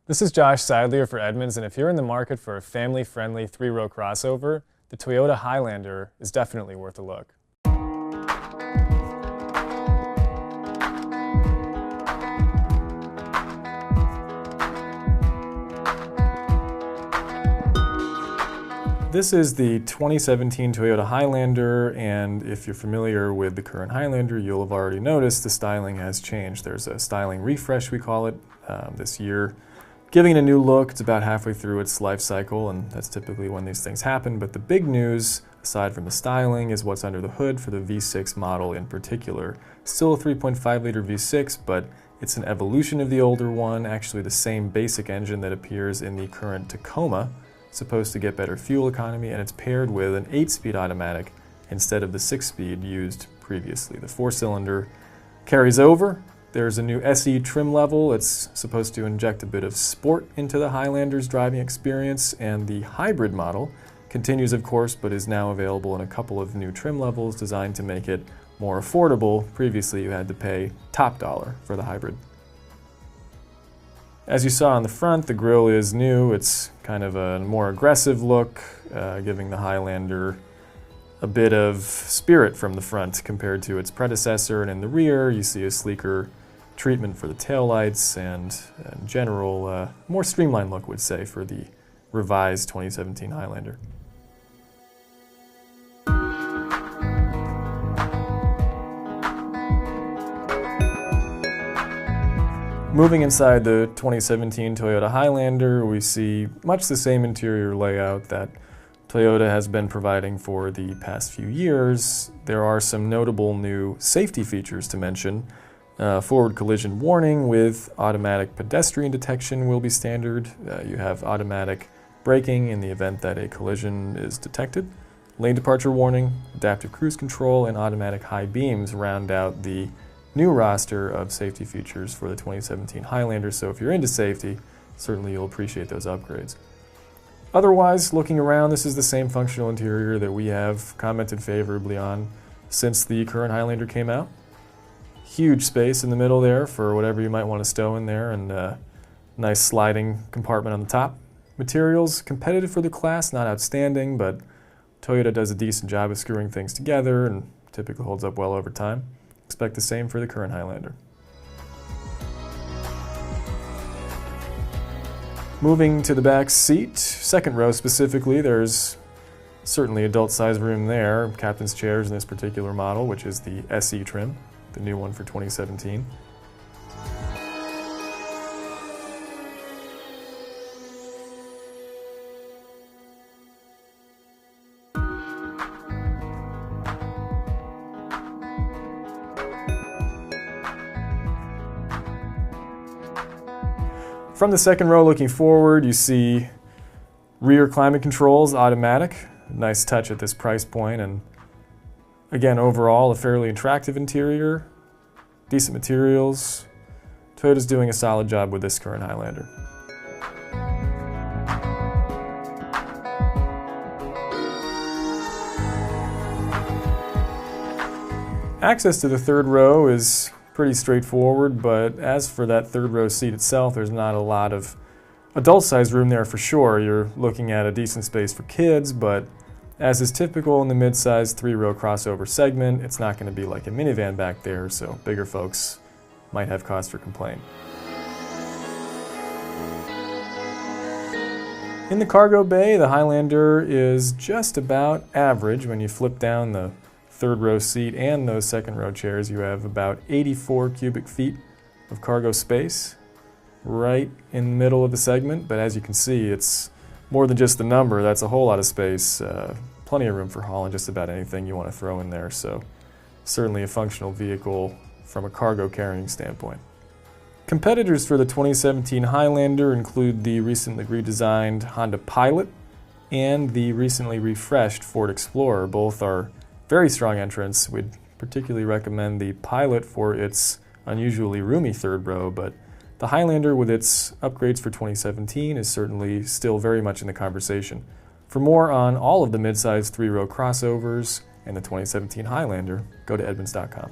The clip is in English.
This is Josh Sadlier for Edmunds, and if you're in the market for a family-friendly three-row crossover, the Toyota Highlander is definitely worth a look. This is the 2017 Toyota Highlander, and if you're familiar with the current Highlander, you'll have already noticed the styling has changed. There's a styling refresh, we call it, this year, giving it a new look. It's about halfway through its life cycle, and that's typically when these things happen. But the big news, aside from the styling, is what's under the hood for the V6 model in particular. Still a 3.5-liter V6, but it's an evolution of the older one, actually the same basic engine that appears in the current Tacoma. It's supposed to get better fuel economy, and it's paired with an 8-speed automatic instead of the 6-speed used previously. The 4-cylinder carries over. There's a new SE trim level. It's supposed to inject a bit of sport into the Highlander's driving experience, and the hybrid model continues, of course, but is now available in a couple of new trim levels designed to make it more affordable. Previously, you had to pay top dollar for the hybrid. As you saw on the front, the grille is new. It's kind of a more aggressive look, giving the Highlander a bit of spirit from the front compared to its predecessor. And in the rear, you see a sleeker treatment for the taillights and in general, more streamlined look, would say, for the revised 2017 Highlander. Moving inside the 2017 Toyota Highlander, we see much the same interior layout that Toyota has been providing for the past few years. There are some notable new safety features to mention. Forward collision warning with automatic pedestrian detection will be standard. You have automatic braking in the event that a collision is detected. Lane departure warning, adaptive cruise control, and automatic high beams round out the new roster of safety features for the 2017 Highlander. So if you're into safety, certainly you'll appreciate those upgrades. Otherwise, looking around, this is the same functional interior that we have commented favorably on since the current Highlander came out. Huge space in the middle there for whatever you might want to stow in there, and a nice sliding compartment on the top. Materials, competitive for the class, not outstanding, but Toyota does a decent job of screwing things together and typically holds up well over time. Expect the same for the current Highlander. Moving to the back seat, second row specifically, there's certainly adult size room there. Captain's chairs in this particular model, which is the SE trim, the new one for 2017. From the second row looking forward, you see rear climate controls, automatic. Nice touch at this price point, and again, overall, a fairly attractive interior, decent materials. Toyota's doing a solid job with this current Highlander. Access to the third row is pretty straightforward, but as for that third row seat itself, there's not a lot of adult-sized room there for sure. You're looking at a decent space for kids, but as is typical in the mid-size three-row crossover segment, it's not going to be like a minivan back there, so bigger folks might have cause for complaint. In the cargo bay, the Highlander is just about average. When you flip down the third row seat and those second row chairs, you have about 84 cubic feet of cargo space right in the middle of the segment. But as you can see, it's more than just the number. That's a whole lot of space. Plenty of room for hauling just about anything you want to throw in there. So certainly a functional vehicle from a cargo carrying standpoint. Competitors for the 2017 Highlander include the recently redesigned Honda Pilot and the recently refreshed Ford Explorer. Both are very strong entrants. We'd particularly recommend the Pilot for its unusually roomy third row, but the Highlander with its upgrades for 2017 is certainly still very much in the conversation. For more on all of the midsize three-row crossovers and the 2017 Highlander, go to Edmunds.com.